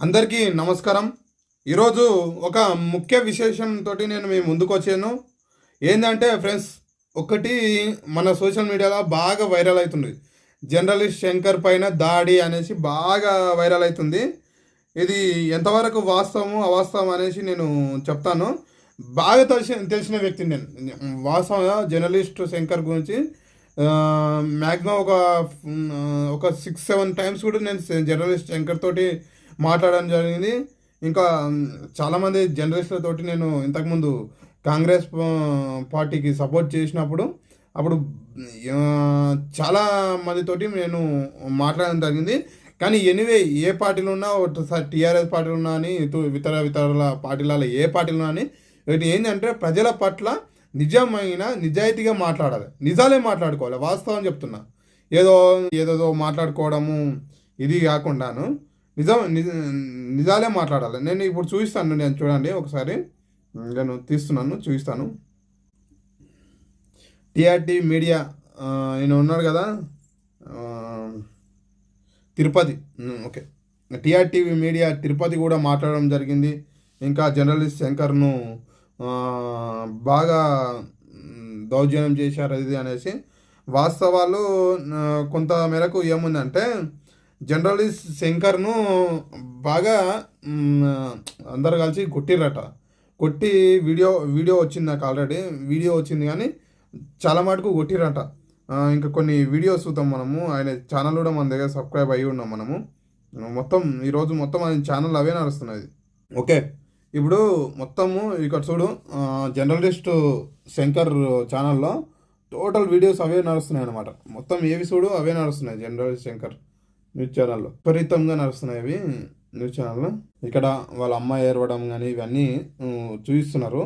అందరికీ నమస్కారం. ఈరోజు ఒక ముఖ్య విశేషంతో నేను మీ ముందుకు వచ్చాను. ఏంటంటే ఫ్రెండ్స్, ఒకటి మన సోషల్ మీడియాలో బాగా వైరల్ అవుతుంది. జర్నలిస్ట్ శంకర్ పైన దాడి అనేసి బాగా వైరల్ అవుతుంది. ఇది ఎంతవరకు వాస్తవము అవాస్తవం అనేసి నేను చెప్తాను. బాగా తెలిసిన వ్యక్తిని నేను. వాస్తవంగా జర్నలిస్ట్ శంకర్ గురించి మ్యాక్సిమం ఒక 6-7 టైమ్స్ కూడా నేను జర్నలిస్ట్ శంకర్ తోటి మాట్లాడడం జరిగింది. ఇంకా చాలామంది జర్నలిస్టులతోటి నేను ఇంతకుముందు కాంగ్రెస్ పార్టీకి సపోర్ట్ చేసినప్పుడు చాలా మందితోటి నేను మాట్లాడడం జరిగింది. కానీ ఎనీవే, ఏ పార్టీలో ఉన్నా, ఒకసారి టీఆర్ఎస్ పార్టీలో ఉన్నా అని, ఇతర పార్టీలలో ఏ పార్టీలో ఉన్నా అని, వీటి ఏంటంటే ప్రజల పట్ల నిజాయితీగా మాట్లాడాలి. నిజాలే మాట్లాడుకోవాలి. వాస్తవం చెప్తున్నా. ఏదో మాట్లాడుకోవడము ఇది కాకుండాను నిజాలే మాట్లాడాలి. నేను ఇప్పుడు చూపిస్తాను. నేను చూడండి ఒకసారి, నేను చూపిస్తాను. టీఆర్టీ మీడియా ఈయన ఉన్నాడు కదా, Tirupati. Okay, TRTV media Tirupati కూడా మాట్లాడడం జరిగింది. ఇంకా జర్నలిస్ట్ శంకర్ను బాగా దౌర్జన్యం చేశారు ఇది అనేసి. వాస్తవాలు కొంత మేరకు ఏముందంటే, జర్నలిస్ట్ శంకర్ను బాగా అందరు కలిసి కొట్టి వీడియో వచ్చింది. నాకు ఆల్రెడీ వీడియో వచ్చింది, కానీ చాలా మటుకు కొట్టిరట. ఇంకా కొన్ని వీడియోస్ చూద్దాం మనము. ఆయన ఛానల్ కూడా మన దగ్గర సబ్స్క్రైబ్ అయ్యి ఉన్నాం మనము. ఈరోజు మొత్తం ఆయన ఛానల్ అవే నడుస్తున్నాయి. ఓకే, ఇప్పుడు మొత్తము ఇక్కడ చూడు, జర్నలిస్ట్ శంకర్ ఛానల్లో టోటల్ వీడియోస్ అవే నడుస్తున్నాయి అనమాట. మొత్తం ఏవి చూడు అవే నడుస్తున్నాయి జర్నలిస్ట్ శంకర్ న్యూస్ ఛానల్లో. విపరీతంగా నడుస్తున్నాయి అవి న్యూస్ ఛానల్లో. ఇక్కడ వాళ్ళ అమ్మాయి ఏరవడం కానీ ఇవన్నీ చూపిస్తున్నారు.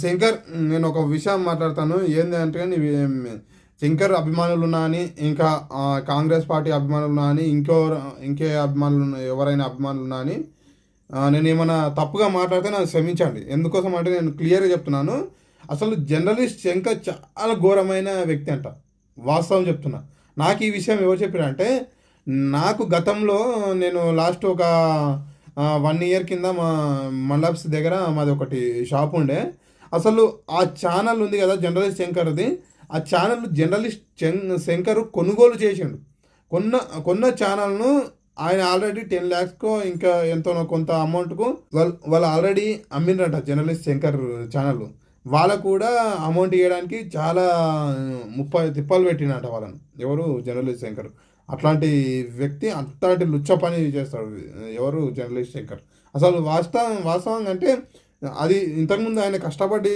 శంకర్, నేను ఒక విషయం మాట్లాడతాను. ఏంటంటే, శంకర్ అభిమానులు ఉన్నా అని, ఇంకా కాంగ్రెస్ పార్టీ అభిమానులు ఉన్నా అని, ఇంకే అభిమానులు ఎవరైనా అభిమానులు ఉన్నా అని, నేను ఏమైనా తప్పుగా మాట్లాడితే నాకు క్షమించండి. ఎందుకోసం అంటే నేను క్లియర్గా చెప్తున్నాను. అసలు జర్నలిస్ట్ శంకర్ చాలా ఘోరమైన వ్యక్తి అంట. వాస్తవం చెప్తున్నా. నాకు ఈ విషయం ఎవరు చెప్పారంటే, నాకు గతంలో నేను లాస్ట్ ఒక 1 year కింద మా మండప్స్ దగ్గర మాది ఒకటి షాప్ ఉండే. అసలు ఆ ఛానల్ ఉంది కదా జర్నలిస్ట్ శంకర్ది, ఆ ఛానల్ జర్నలిస్ట్ శంకర్ కొనుగోలు చేసిండు. కొన్న ఛానల్ను ఆయన ఆల్రెడీ 10 lakhs ఇంకా ఎంతో కొంత అమౌంట్కు వాళ్ళు ఆల్రెడీ అమ్మిండ్రట జర్నలిస్ట్ శంకర్ ఛానల్. వాళ్ళకు కూడా అమౌంట్ ఇవ్వడానికి చాలా 30 తిప్పలు పెట్టినట వాళ్ళని. ఎవరు? జర్నలిస్ట్ శంకర్. అట్లాంటి వ్యక్తి అంతటి లుచ్చ పని చేస్తాడు ఎవరు? జర్నలిస్ట్ శంకర్. అసలు వాస్తవంగా అంటే అది ఇంతకుముందు ఆయన కష్టపడి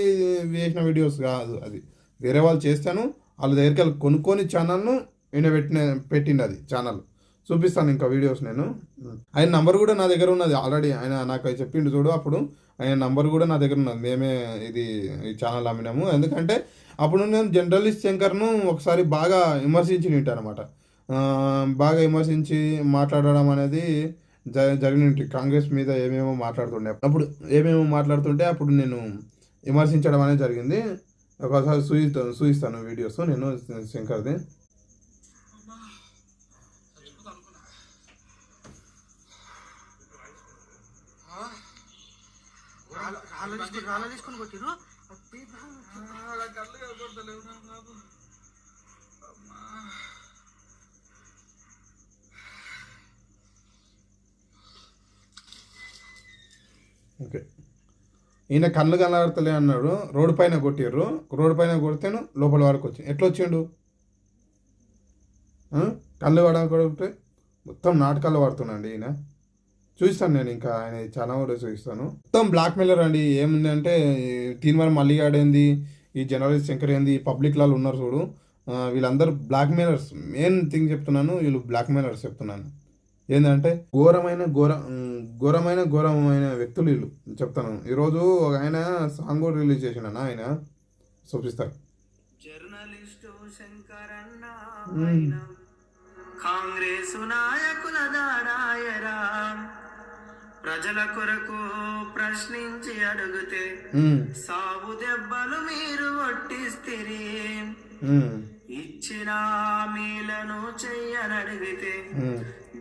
చేసిన వీడియోస్ కాదు. అది వేరే వాళ్ళు చేస్తాను, వాళ్ళ దగ్గరికి వెళ్ళి కొనుక్కొని ఛానల్ను ఈయన పెట్టిండు. అది ఛానల్ చూపిస్తాను ఇంకా వీడియోస్. నేను ఆయన నంబర్ కూడా నా దగ్గర ఉన్నది ఆల్రెడీ. ఆయన నాకు చెప్పిండు చూడు, అప్పుడు ఆయన నంబర్ కూడా నా దగ్గర ఉన్నది. మేమే ఈ ఛానల్ అమ్మినాము. ఎందుకంటే అప్పుడు నేను జర్నలిస్ట్ శంకర్ను ఒకసారి బాగా విమర్శించి అనమాట. బాగా విమర్శించి మాట్లాడడం అనేది జరిగినట్టు. కాంగ్రెస్ మీద ఏమేమో మాట్లాడుతుంటే అప్పుడు నేను విమర్శించడం అనేది జరిగింది. ఒకసారి చూపిస్తాను వీడియోస్ నేను శంకర్ది. ఓకే, ఈయన కళ్ళు కనబడతలే అన్నాడు. రోడ్డు పైన కొట్టిర్రు. రోడ్డు పైన కొడితేను లోపల వరకు వచ్చి ఎట్లా వచ్చిండు? కళ్ళు పడకొడితే మొత్తం నాటకాలు పడుతున్నాండి ఈయన. చూపిస్తాను నేను, ఇంకా ఆయన చాలా కూడా చూపిస్తాను. మొత్తం బ్లాక్ మెయిలర్ అండి. ఏముందంటే, తీన్మార్ మల్లిగాడు ఏంది, ఈ జర్నలిస్ట్ శంకర్ ఏంది, పబ్లిక్ లాలు ఉన్నారు చూడు, వీళ్ళందరూ బ్లాక్ మెయిలర్స్. మెయిన్ థింగ్ చెప్తున్నాను, వీళ్ళు బ్లాక్ మెయిలర్స్ చెప్తున్నాను. ఏంటంటే ఘోరమైన వ్యక్తులు వీళ్ళు చెప్తాను. ఈరోజు ఆయన సాంగ్ కూడా రిలీజ్ చేసిన ఆయన చూపిస్తారు. జర్నలిస్టు శంకరన్న కాంగ్రెసు నాయకుల దాడాయరా, ప్రజల కొరకు ప్రశ్నించి అడిగితే సాగు దెబ్బలు మీరు కొట్టిస్తిరి, ఇచ్చిన మీలను చెయ్యనడిగితే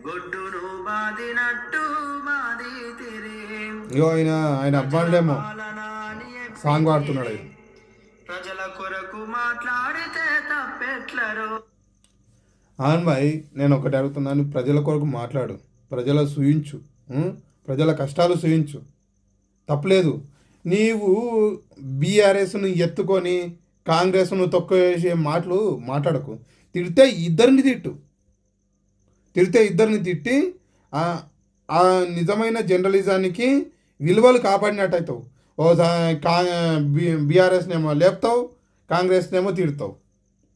గొడ్డును బాదినట్టు ఇగో ఆయన అబ్బాయిడేమో పాలన అని సాంగ్ పాడుతున్నాడు ఆయన. ప్రజల కొరకు మాట్లాడితే తప్పెట్లరో. అవును భాయ్, నేను ఒకటి అడుగుతున్నాను, ప్రజల కొరకు మాట్లాడు, ప్రజల సూయించు, ప్రజల కష్టాలు సూయించు, తప్పలేదు. నీవు బీఆర్ఎస్ను ఎత్తుకొని కాంగ్రెస్ను తొక్కేసే మాటలు మాట్లాడకు. తిడితే ఇద్దరిని తిట్టి ఆ నిజమైన జర్నలిజానికి విలువలు కాపాడినట్టయితావు. బీఆర్ఎస్నేమో లేపుతావు, కాంగ్రెస్నేమో తిడతావు.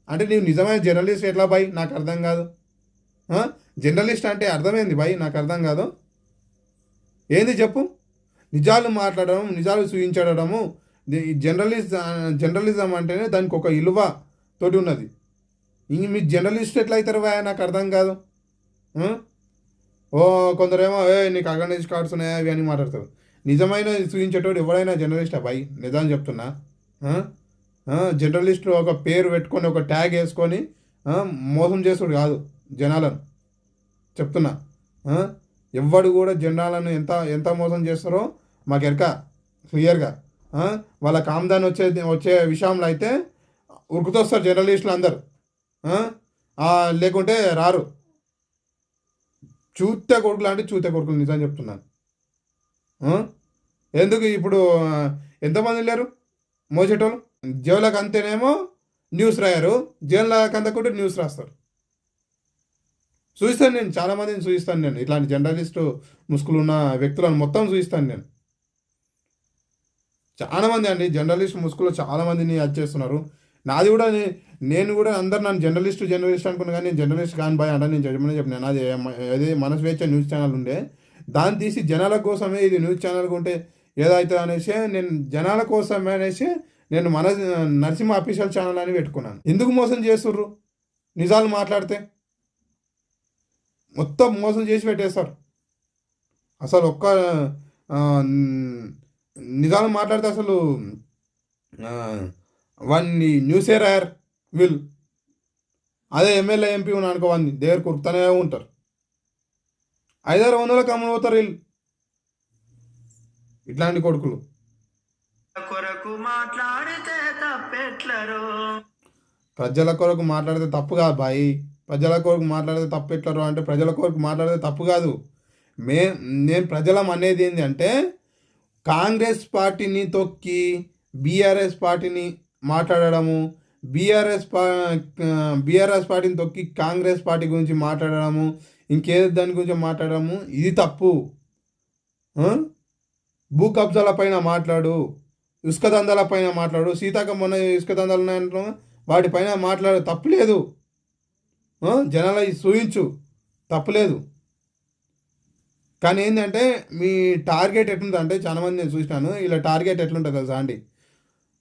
అంటే నీవు నిజమైన జర్నలిస్ట్ ఎట్లా బాయ్? నాకు అర్థం కాదు. జర్నలిస్ట్ అంటే అర్థమైంది బాయ్, నాకు అర్థం కాదు. ఏంది చెప్పు? నిజాలు మాట్లాడడం, నిజాలు చూపించడము జర్నలిజం అంటేనే దానికి ఒక విలువ తోటి ఉన్నది. ఇంక మీ జర్నలిస్ట్ ఎట్లా అవుతారు బాయ్? నాకు అర్థం కాదు. కొందరేమో నీకు అగర్నెస్ కార్డ్స్ ఉన్నాయా అవి అని మాట్లాడతారు. నిజమైన చూపించేటోడు ఎవడైనా జర్నలిస్టా బాయ్? నిజం చెప్తున్నా. జర్నలిస్టు ఒక పేరు పెట్టుకొని ఒక ట్యాగ్ వేసుకొని మోసం చేసుడు కాదు జనాలను, చెప్తున్నా. ఎవ్వడు కూడా జనాలను ఎంత మోసం చేస్తారో మాకు ఎరక క్లియర్గా. వాళ్ళ కామ్దాన్ వచ్చే విషయంలో అయితే ఉరుకుతొస్తారు జర్నలిస్టులు అందరు, లేకుంటే రారు. చూతే కొడుకులు అంటే చూతే కొడుకులు, నిజం చెప్తున్నాను. ఎందుకు ఇప్పుడు ఎంతమంది లేరు మోసేటోళ్ళు? జైళ్ళకి అంతేనేమో న్యూస్ రాయరు, జైళ్ళకి అందకుంటే న్యూస్ రాస్తారు. చూస్తాను నేను, చాలామందిని చూపిస్తాను నేను. ఇట్లాంటి జర్నలిస్టు ముసుగులు ఉన్న వ్యక్తులను మొత్తం చూపిస్తాను నేను. చాలామంది అండి జర్నలిస్ట్ ముసుగులో చాలామందిని అది చేస్తున్నారు. నాది కూడా నేను కూడా అందరు నన్ను జర్నలిస్ట్ అనుకున్నా, కానీ నేను జర్నలిస్ట్ కాని బాయ్ అంటే నేను చెప్పమని చెప్పినాను. అదే మన స్వేచ్ఛ న్యూస్ ఛానల్ ఉండే, దాన్ని తీసి జనాల కోసమే ఇది న్యూస్ ఛానల్ ఉంటే ఏదైతే అనేసి నేను జనాల కోసమే అనేసి నేను మన నరసింహ అఫీషియల్ ఛానల్ అని పెట్టుకున్నాను. ఎందుకు మోసం చేస్తుర్రు? నిజాలు మాట్లాడితే మొత్తం మోసం చేసి పెట్టేస్తారు. అసలు నిజాలు మాట్లాడితే అసలు వాడిని న్యూసే రాయర్ వీళ్ళు. అదే ఎమ్మెల్యే ఎంపీ ఉన్నా అనుకో, వాడిని దగ్గర కురుకుతూనే ఉంటారు. 500 కమ్ములు పోతారు వీళ్ళు, ఇట్లాంటి కొడుకులు. కొరకు మాట్లాడితే తప్పెట్లరో. ప్రజల కొరకు మాట్లాడితే తప్పు కాదు బాయ్. ప్రజల కొరకు మాట్లాడితే తప్పు ఎట్లరో అంటే, ప్రజల కొరకు మాట్లాడితే తప్పు కాదు. నేను ప్రజలం అనేది ఏంటి అంటే, కాంగ్రెస్ పార్టీని తొక్కి బీఆర్ఎస్ పార్టీని మాట్లాడడము, బీఆర్ఎస్ పార్టీని తొక్కి కాంగ్రెస్ పార్టీ గురించి మాట్లాడడము, ఇంకేదో దాని గురించి మాట్లాడడము, ఇది తప్పు. భూ కబ్జాల పైన మాట్లాడు, ఇసుక దందాల పైన మాట్లాడు. మొన్న ఇసుక దందాలు ఉన్నాయంటే వాటిపైన మాట్లాడు, తప్పులేదు. జనాల సూచించు, తప్పులేదు. కానీ ఏంటంటే మీ టార్గెట్ ఎట్లుంటుంది అంటే, చాలామంది నేను చూసినాను, ఇలా టార్గెట్ ఎట్లుంటుంది తెలుసా అండి?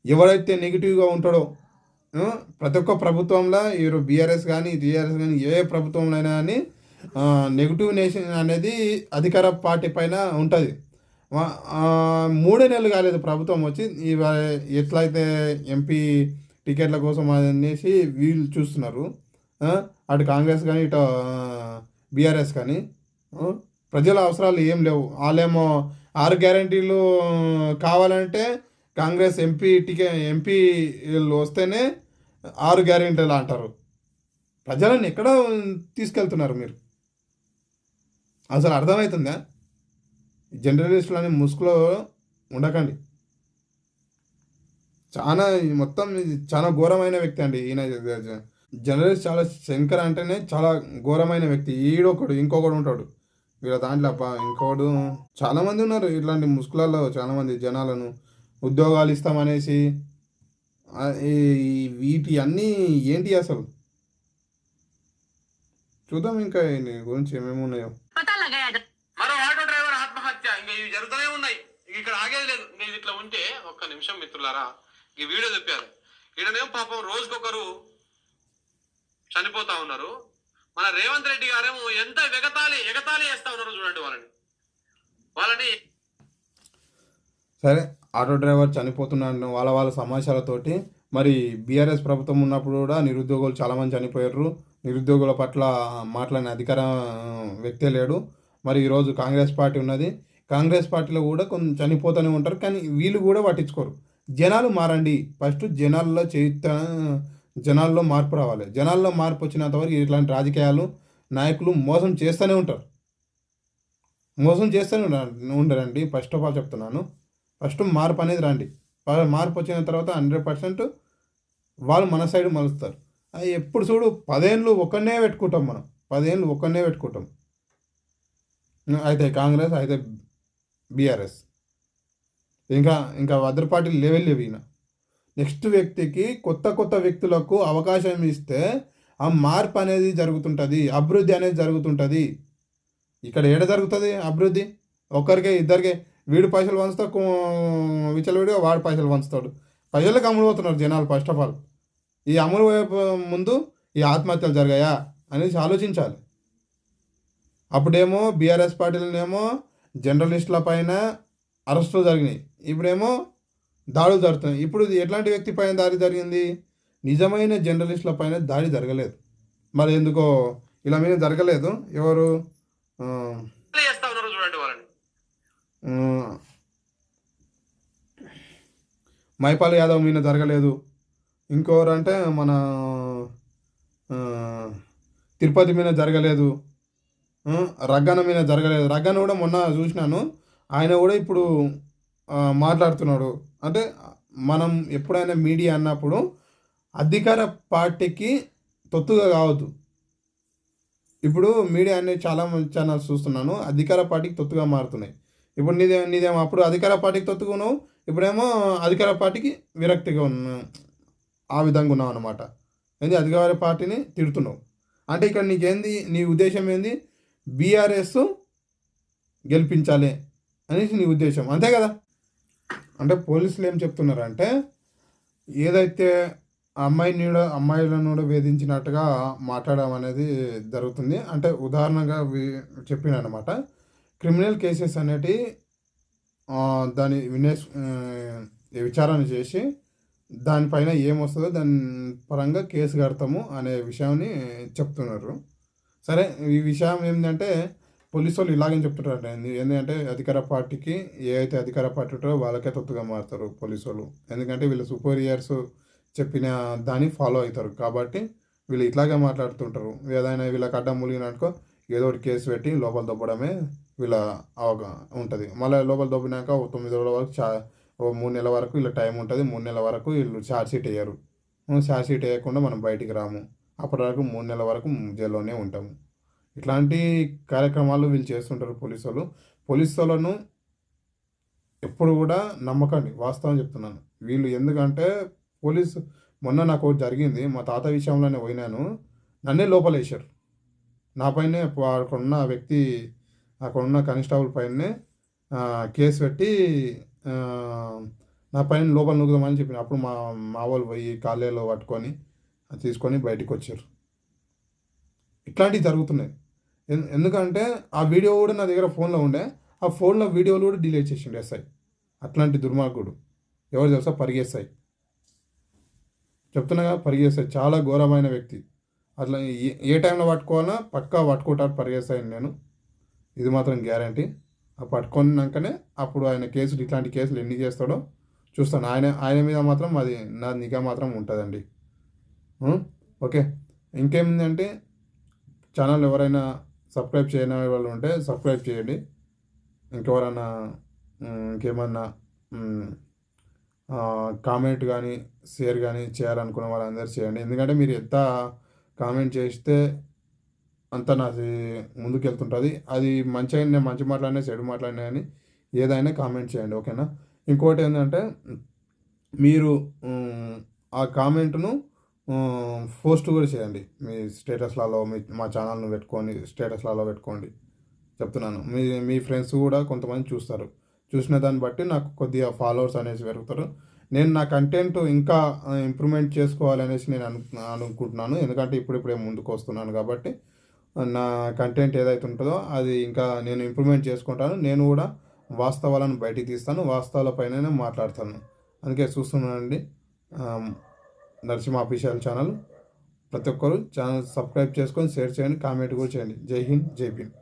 ఎవరైతే నెగిటివ్గా ఉంటాడో ప్రతి ఒక్క ప్రభుత్వంలో, ఎవరు బీఆర్ఎస్ కానీ టీఆర్ఎస్ కానీ ఏ ప్రభుత్వంలో అయినా కానీ నెగిటివ్ నేషన్ అనేది అధికార పార్టీ పైన ఉంటుంది. 3 నెలలు కాలేదు ప్రభుత్వం వచ్చి, ఎట్లయితే ఎంపీ టికెట్ల కోసం అనేసి వీళ్ళు చూస్తున్నారు. అటు కాంగ్రెస్ కానీ ఇటు బీఆర్ఎస్ కానీ ప్రజల అవసరాలు ఏం లేవు. వాళ్ళేమో 6 గ్యారంటీలు కావాలంటే కాంగ్రెస్ ఎంపీ వస్తేనే 6 గ్యారంటీలు అంటారు. ప్రజలను ఎక్కడ తీసుకెళ్తున్నారు మీరు? అసలు అర్థమవుతుందా? జర్నలిస్టులు అని ముసుగులో ఉండకండి. మొత్తం చాలా ఘోరమైన వ్యక్తి అండి ఈయన. జర్నలిస్ట్ చాలా శంకర్ అంటేనే చాలా ఘోరమైన వ్యక్తి. ఈడొకడు ఇంకొకడు ఉంటాడు వీళ్ళ దాంట్లో. ఇంకొకడు చాలామంది ఉన్నారు ఇట్లాంటి ముసుగులలో, చాలామంది జనాలను ఉద్యోగాలు ఇస్తామనేసి. వీటి అన్నీ ఏంటి అసలు? చూద్దాం ఇంకా గురించి ఏమేమి ఉన్నాయో. మరో ఆటో డ్రైవర్ ఆత్మహత్య. ఇంకా ఇవి జరుగుతూనే ఉన్నాయి, ఇక్కడ ఆగేది లేదు. నేను ఇట్లా ఉంటే ఒక్క నిమిషం మిత్రులారా, ఈ వీడియో చెప్పారు. ఈడనేమో పాపం రోజుకొకరు చనిపోతా ఉన్నారు. మన రేవంత్ రెడ్డి గారేమో ఎంత ఎగతాళి చేస్తా ఉన్నారు చూడండి వాళ్ళని. సరే, ఆటో డ్రైవర్ చనిపోతున్నాడు వాళ్ళ సమాచారాలతోటి. మరి బీఆర్ఎస్ ప్రభుత్వం ఉన్నప్పుడు కూడా నిరుద్యోగులు చాలామంది చనిపోయారు. నిరుద్యోగుల పట్ల మాట్లాడిన అధికార వ్యక్తే లేడు. మరి ఈరోజు కాంగ్రెస్ పార్టీ ఉన్నది. కాంగ్రెస్ పార్టీలో కూడా కొంచెం చనిపోతూనే ఉంటారు, కానీ వీళ్ళు కూడా పట్టించుకోరు. జనాలు మారండి, ఫస్ట్ జనాల్లో మార్పు రావాలి. జనాల్లో మార్పు వచ్చినంత వరకు ఇట్లాంటి రాజకీయాలు నాయకులు మోసం చేస్తూనే ఉంటారు, మోసం చేస్తూనే ఉండరండి. ఫస్ట్ ఆఫ్ ఆల్ చెప్తున్నాను, ఫస్ట్ మార్పు అనేది రండి. మార్పు వచ్చిన తర్వాత 100% వాళ్ళు మన సైడ్ మలుస్తారు. అది ఎప్పుడు చూడు 10 ఏళ్ళు ఒకనే పెట్టుకుంటాం, మనం 10 ఏళ్ళు ఒకనే పెట్టుకుంటాం. అయితే కాంగ్రెస్, అయితే బీఆర్ఎస్, ఇంకా అదర్ పార్టీలు లేవు ఈయన. నెక్స్ట్ వ్యక్తికి కొత్త వ్యక్తులకు అవకాశం ఇస్తే ఆ మార్పు అనేది జరుగుతుంటుంది, అభివృద్ధి అనేది జరుగుతుంటుంది. ఇక్కడ ఏడ జరుగుతుంది అభివృద్ధి? ఒక్కరికే ఇద్దరికే, వీడు పైసలు పంచుతా విచ్చలవిడిగా వాడు పైసలు పంచుతాడు. పైసలకు అమ్ముడు పోతున్నారు జనాలు. ఫస్ట్ ఆఫ్ ఆల్ ఈ అమలు ముందు ఈ ఆత్మహత్యలు జరిగాయా అనేసి ఆలోచించాలి. అప్పుడేమో బీఆర్ఎస్ పార్టీలనేమో జర్నలిస్టుల పైన అరెస్టులు జరిగినాయి, ఇప్పుడేమో దాడులు జరుగుతున్నాయి. ఇప్పుడు ఎట్లాంటి వ్యక్తి పైన దాడి జరిగింది? నిజమైన జర్నలిస్టుల పైన దాడి జరగలేదు. మరి ఎందుకో ఇలా మీద జరగలేదు. ఎవరు చేస్తా ఉన్నారు చూడండి వాళ్ళని. మైపాల్ యాదవ్ మీద జరగలేదు. ఇంకోరు అంటే మన తిరుపతి మీద జరగలేదు, రగ్గన మీద జరగలేదు. రగ్గన కూడా మొన్న చూసినాను, ఆయన కూడా ఇప్పుడు మాట్లాడుతున్నాడు. అంటే మనం ఎప్పుడైనా మీడియా అన్నప్పుడు అధికార పార్టీకి తొత్తుగా కావద్దు. ఇప్పుడు మీడియా అనేది చాలా ఛానల్స్ చూస్తున్నాను, అధికార పార్టీకి తొత్తుగా మారుతున్నాయి. ఇప్పుడు నీదేమో అప్పుడు అధికార పార్టీకి తొత్తుగా ఉన్నావు, ఇప్పుడేమో అధికార పార్టీకి విరక్తిగా ఉన్నావు. ఆ విధంగా ఉన్నావు అనమాట. ఏంది అధికార పార్టీని తిడుతున్నావు అంటే ఇక్కడ నీకేంది, నీ ఉద్దేశం ఏంది? బీఆర్ఎస్ గెలిపించాలి అనేసి నీ ఉద్దేశం, అంతే కదా? అంటే పోలీసులు ఏం చెప్తున్నారంటే, ఏదైతే అమ్మాయిలను కూడా వేధించినట్టుగా మాట్లాడడం అనేది జరుగుతుంది. అంటే ఉదాహరణగా చెప్పినమాట, క్రిమినల్ కేసెస్ అనేటి దాని విచారణ చేసి దానిపైన ఏమొస్తుందో దాని పరంగా కేసు కడతాము అనే విషయాన్ని చెప్తున్నారు. సరే, ఈ విషయం ఏంటంటే పోలీసు వాళ్ళు ఇలాగని చెప్తుంటారు. ఎందుకంటే అధికార పార్టీకి అయితే అధికార పార్టీ ఉంటారో వాళ్ళకే తొత్తుగా మారుతారు పోలీసు వాళ్ళు. ఎందుకంటే వీళ్ళు సుపీరియర్స్ చెప్పిన దాన్ని ఫాలో అవుతారు కాబట్టి వీళ్ళు ఇట్లాగే మాట్లాడుతుంటారు. ఏదైనా వీళ్ళకి అడ్డం ములిగినట్టుకో ఏదో ఒకటి కేసు పెట్టి లోపల దొబ్బడమే వీళ్ళ ఉంటుంది. మళ్ళీ లోపల దొబ్బినాక 9 రోజుల వరకు 3 నెలల వరకు వీళ్ళ టైం ఉంటుంది. 3 నెలల వరకు వీళ్ళు ఛార్జ్ షీట్ వేయరు. ఛార్జ్ షీట్ వేయకుండా మనం బయటికి రాము. అప్పటి వరకు 3 నెలల వరకు జైల్లోనే ఉంటాము. ఇట్లాంటి కార్యక్రమాలు వీళ్ళు చేస్తుంటారు పోలీసు వాళ్ళు. పోలీసు వాళ్ళను ఎప్పుడు కూడా నమ్మకండి, వాస్తవం చెప్తున్నాను. వీళ్ళు ఎందుకంటే మొన్న నాకు ఒకటి జరిగింది, మా తాత విషయంలోనే పోయినాను, నన్నే లోపలేశారు. నా పైనే అక్కడున్న వ్యక్తి, అక్కడున్న కానిస్టేబుల్ పైనే కేసు పెట్టి నా పైన లోపల నూకుదామని చెప్పిన. అప్పుడు మా వాళ్ళు పోయి కాలేలో పట్టుకొని తీసుకొని బయటకు వచ్చారు. ఇట్లాంటివి జరుగుతున్నాయి. ఎందుకంటే ఆ వీడియో కూడా నా దగ్గర ఫోన్లో ఉండే, ఆ ఫోన్లో వీడియోలు కూడా డిలీట్ చేసిండు ఎస్ఐ. అట్లాంటి దుర్మార్గుడు ఎవరు తెలుసా? పరిగెస్తాయి చెప్తున్నా కదా, పరిగెస్తాయి. చాలా ఘోరమైన వ్యక్తి. అట్లా ఏ టైంలో పట్టుకోవాలన్నా పక్కా పట్టుకుంటారు పరిగెస్తాయి. నేను ఇది మాత్రం గ్యారంటీ. ఆ పట్టుకున్నాకనే అప్పుడు ఆయన కేసులు, ఇట్లాంటి కేసులు ఎన్ని చేస్తాడో చూస్తాను. ఆయన మీద మాత్రం అది నా నిఘా మాత్రం ఉంటుందండి. ఓకే, ఇంకేమిందంటే ఛానల్ ఎవరైనా సబ్స్క్రైబ్ చేయని వాళ్ళు ఉంటే సబ్స్క్రైబ్ చేయండి. ఇంకెవరైనా ఇంకేమన్నా కామెంట్ కానీ షేర్ కానీ చేయాలనుకున్న వాళ్ళందరూ చేయండి. ఎందుకంటే మీరు ఎంత కామెంట్ చేస్తే అంత నాది ముందుకెళ్తుంటుంది. అది మంచి మాట్లాడినా చెడు మాట్లాడినా కానీ ఏదైనా కామెంట్ చేయండి, ఓకేనా? ఇంకోటి ఏంటంటే మీరు ఆ కామెంట్ను పోస్ట్ కూడా చేయండి మీ స్టేటస్లలో. మా ఛానల్ను పెట్టుకొని స్టేటస్లలో పెట్టుకోండి చెప్తున్నాను. మీ ఫ్రెండ్స్ కూడా కొంతమంది చూస్తారు. చూసిన దాన్ని బట్టి నాకు కొద్దిగా ఫాలోవర్స్ అనేసి పెరుగుతారు. నేను నా కంటెంట్ ఇంకా ఇంప్రూవ్మెంట్ చేసుకోవాలనేసి నేను అనుకుంటున్నాను. ఎందుకంటే ఇప్పుడిప్పుడే ముందుకు వస్తున్నాను కాబట్టి నా కంటెంట్ ఏదైతే ఉంటుందో అది ఇంకా నేను ఇంప్రూవ్మెంట్ చేసుకుంటాను. నేను కూడా వాస్తవాలను బయటికి తీస్తాను, వాస్తవాల పైన మాట్లాడతాను. అందుకే చూస్తున్నానండి నరసింహ అఫీషియల్ ఛానల్. ప్రతి ఒక్కరు ఛానల్ సబ్స్క్రైబ్ చేసుకొని షేర్ చేయండి, కామెంట్ కూడా చేయండి. జై హింద్, జై భీమ్.